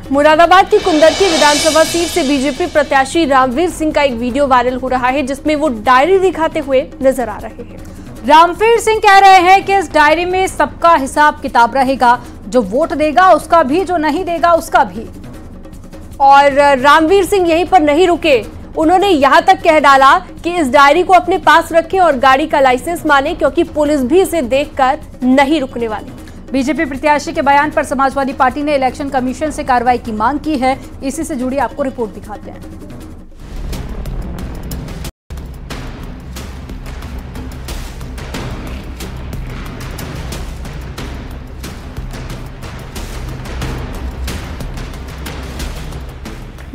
मुरादाबाद की कुंदरकी विधानसभा सीट से बीजेपी प्रत्याशी रामवीर सिंह का एक वीडियो वायरल हो रहा है, जिसमें वो डायरी दिखाते हुए नजर आ रहे हैं। रामवीर सिंह कह रहे हैं कि इस डायरी में सबका हिसाब किताब रहेगा, जो वोट देगा उसका भी, जो नहीं देगा उसका भी। और रामवीर सिंह यहीं पर नहीं रुके, उन्होंने यहां तक कह डाला कि इस डायरी को अपने पास रखें और गाड़ी का लाइसेंस माने, क्योंकि पुलिस भी इसे देखकर नहीं रुकने वाली। बीजेपी प्रत्याशी के बयान पर समाजवादी पार्टी ने इलेक्शन कमीशन से कार्रवाई की मांग की है। इसी से जुड़ी आपको रिपोर्ट दिखाते हैं।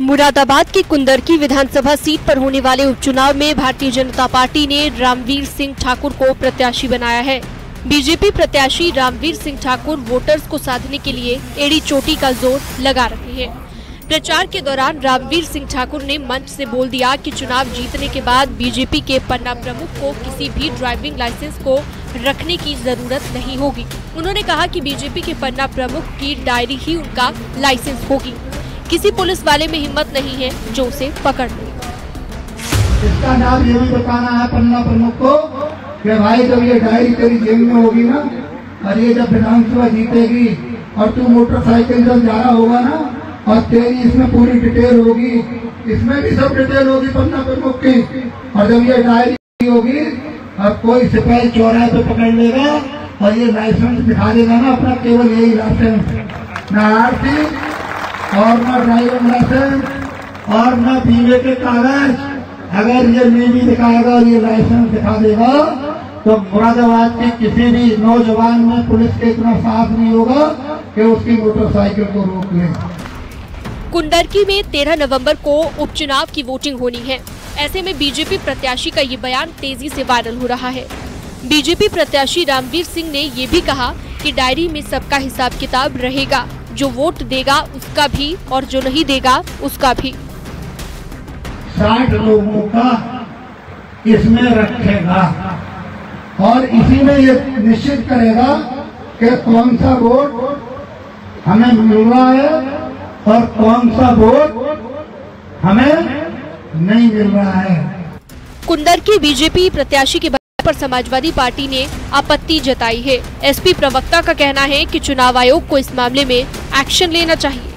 मुरादाबाद की कुंदरकी विधानसभा सीट पर होने वाले उपचुनाव में भारतीय जनता पार्टी ने रामवीर सिंह ठाकुर को प्रत्याशी बनाया है। बीजेपी प्रत्याशी रामवीर सिंह ठाकुर वोटर्स को साधने के लिए एड़ी चोटी का जोर लगा रहे हैं। प्रचार के दौरान रामवीर सिंह ठाकुर ने मंच से बोल दिया कि चुनाव जीतने के बाद बीजेपी के पन्ना प्रमुख को किसी भी ड्राइविंग लाइसेंस को रखने की जरूरत नहीं होगी। उन्होंने कहा कि बीजेपी के पन्ना प्रमुख की डायरी ही उनका लाइसेंस होगी। किसी पुलिस वाले में हिम्मत नहीं है जो उसे पकड़ ले। इसका नाम ये भी बताना है पन्ना प्रमुख को कि भाई जब ये डायरी तेरी जेब में होगी ना, और ये जब विधानसभा जीतेगी और तू मोटरसाइकिल जब जा रहा होगा ना, और तेरी इसमें पूरी डिटेल होगी, इसमें भी सब डिटेल होगी पन्ना प्रमुख की, और जब ये डायरी होगी और कोई सिपाही चौराहे पे पकड़ लेगा और ये लाइसेंस दिखा देगा ना अपना, केवल यही लाइसेंस, ना आरसी और ना ड्राइविंग लाइसेंस और ना बीमे के कागज, अगर ये नहीं दिखाएगा और ये लाइसेंस दिखा देगा तो मुरादाबाद के किसी भी नौजवान में पुलिस के इतना साथ नहीं होगा कि उसकी मोटरसाइकिल को रोक ले। कुंडरकी में 13 नवंबर को उपचुनाव की वोटिंग होनी है। ऐसे में बीजेपी प्रत्याशी का ये बयान तेजी से वायरल हो रहा है। बीजेपी प्रत्याशी रामवीर सिंह ने ये भी कहा कि डायरी में सबका हिसाब किताब रहेगा, जो वोट देगा उसका भी और जो नहीं देगा उसका भी। 60 लोगों का इसमें रखेगा और इसी में ये निश्चित करेगा कि कौन सा वोट हमें मिल रहा है और कौन सा वोट हमें नहीं मिल रहा है। कुंदरकी बीजेपी प्रत्याशी के बयान पर समाजवादी पार्टी ने आपत्ति जताई है। एसपी प्रवक्ता का कहना है कि चुनाव आयोग को इस मामले में एक्शन लेना चाहिए।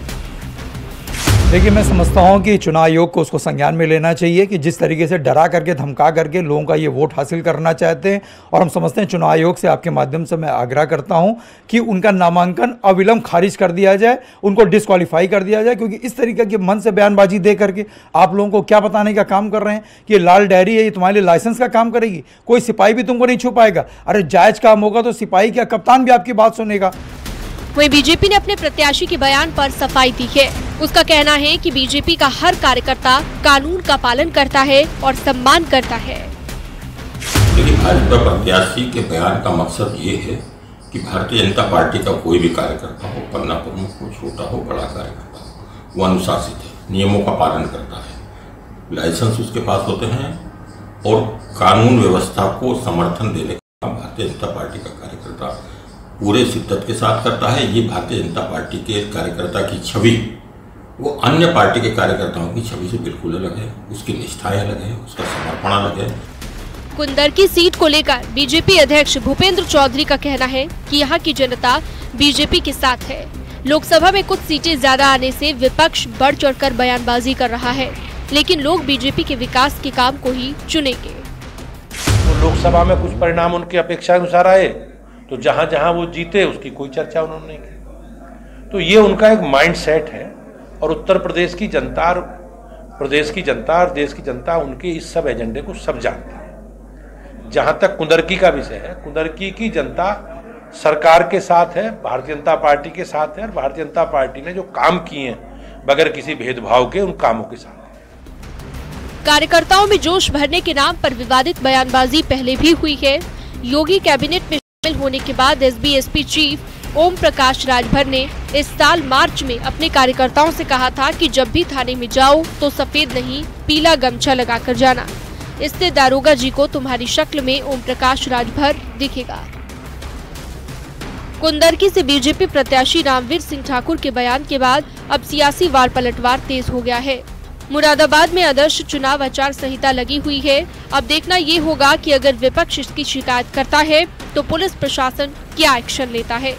देखिए, मैं समझता हूं कि चुनाव आयोग को उसको संज्ञान में लेना चाहिए कि जिस तरीके से डरा करके धमका करके लोगों का ये वोट हासिल करना चाहते हैं, और हम समझते हैं चुनाव आयोग से आपके माध्यम से मैं आग्रह करता हूं कि उनका नामांकन अविलंब खारिज कर दिया जाए, उनको डिस्क्वालीफाई कर दिया जाए, क्योंकि इस तरीके के मन से बयानबाजी दे करके आप लोगों को क्या बताने का काम कर रहे हैं कि ये लाल डायरी है, ये तुम्हारे लिए लाइसेंस का काम करेगी, कोई सिपाही भी तुमको नहीं छू पाएगा। अरे जायज काम होगा तो सिपाही क्या कप्तान भी आपकी बात सुनेगा। वहीं बीजेपी ने अपने प्रत्याशी के बयान पर सफाई दी है। उसका कहना है कि बीजेपी का हर कार्यकर्ता कानून का पालन करता है और सम्मान करता है। लेकिन भाजपा प्रत्याशी के बयान का मकसद ये है कि भारतीय जनता पार्टी का कोई भी कार्यकर्ता हो, पन्ना प्रमुख हो, छोटा हो, बड़ा कार्यकर्ता हो, वो अनुशासित है, नियमों का पालन करता है, लाइसेंस उसके पास होते हैं और कानून व्यवस्था को समर्थन देने का भारतीय जनता पार्टी का कार्यकर्ता पूरे शिद्दत के साथ करता है। ये भारतीय जनता पार्टी के कार्यकर्ता की छवि वो अन्य पार्टी के कार्यकर्ताओं की छवि से बिल्कुल अलग है, उसकी निष्ठाएं अलग है, उसका समर्पण अलग है। कुंदरकी सीट को लेकर बीजेपी अध्यक्ष भूपेंद्र चौधरी का कहना है कि यहाँ की जनता बीजेपी के साथ है। लोकसभा में कुछ सीटें ज्यादा आने से विपक्ष बढ़ चढ़कर बयानबाजी कर रहा है, लेकिन लोग बीजेपी के विकास के काम को ही चुनेंगे। तो लोकसभा में कुछ परिणाम उनके अपेक्षा अनुसार आए तो जहां जहां वो जीते उसकी कोई चर्चा उन्होंने नहीं की। तो ये उनका एक माइंड सेट है और उत्तर प्रदेश की जनता और देश की जनता उनके इस सब एजेंडे को सब जानती है। जहां तक कुंदरकी का विषय है, कुंदरकी की जनता सरकार के साथ है, भारतीय जनता पार्टी के साथ है, और भारतीय जनता पार्टी ने जो काम किए हैं बगैर किसी भेदभाव के, उन कामों के साथ है। कार्यकर्ताओं में जोश भरने के नाम पर विवादित बयानबाजी पहले भी हुई है। योगी कैबिनेट में शामिल होने के बाद एसबी चीफ ओम प्रकाश राजभर ने इस साल मार्च में अपने कार्यकर्ताओं से कहा था कि जब भी थाने में जाओ तो सफेद नहीं पीला गमछा लगाकर जाना, इससे दारोगा जी को तुम्हारी शक्ल में ओम प्रकाश राजभर दिखेगा। कुंदरकी से बीजेपी प्रत्याशी रामवीर सिंह ठाकुर के बयान के बाद अब सियासी वार पलटवार तेज हो गया है। मुरादाबाद में आदर्श चुनाव आचार संहिता लगी हुई है। अब देखना ये होगा कि अगर विपक्ष इसकी शिकायत करता है तो पुलिस प्रशासन क्या एक्शन लेता है।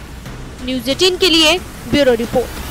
न्यूज़ 18 के लिए ब्यूरो रिपोर्ट।